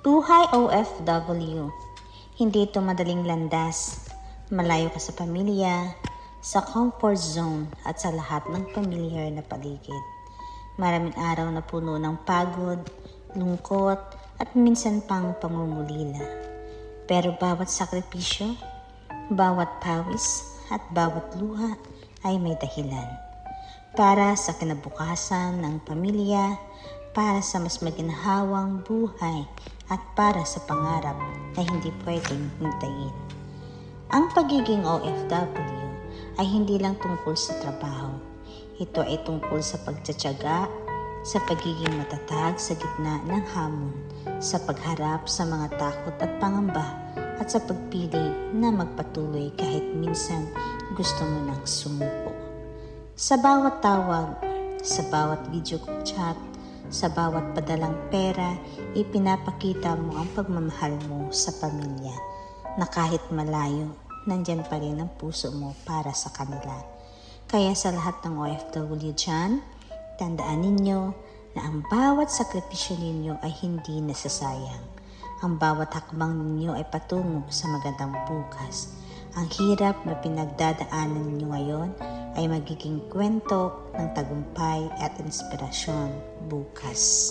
Buhay OFW. Hindi ito madaling landas. Malayo ka sa pamilya, sa comfort zone at sa lahat ng pamilyar na paligid. Maraming araw na puno ng pagod, lungkot at minsan pang pangungulila. Pero bawat sakripisyo, bawat pawis at bawat luha ay may dahilan. Para sa kinabukasan ng pamilya, para sa mas maginhawang buhay at para sa pangarap na hindi pwedeng hintayin. Ang pagiging OFW ay hindi lang tungkol sa trabaho. Ito ay tungkol sa pagtsatsaga, sa pagiging matatag sa gitna ng hamon, sa pagharap sa mga takot at pangamba, at sa pagpili na magpatuloy kahit minsan gusto mo nang sumuko. Sa bawat tawag, sa bawat video chat, sa bawat padalang pera, ipinapakita mo ang pagmamahal mo sa pamilya na kahit malayo, nandyan pa rin ang puso mo para sa kanila. Kaya sa lahat ng OFW dyan, tandaan ninyo na ang bawat sakripisyo ninyo ay hindi nasasayang. Ang bawat hakbang ninyo ay patungo sa magandang bukas. Ang hirap na pinagdadaanan ninyo ngayon ay magiging kwento ng tagumpay at inspirasyon bukas.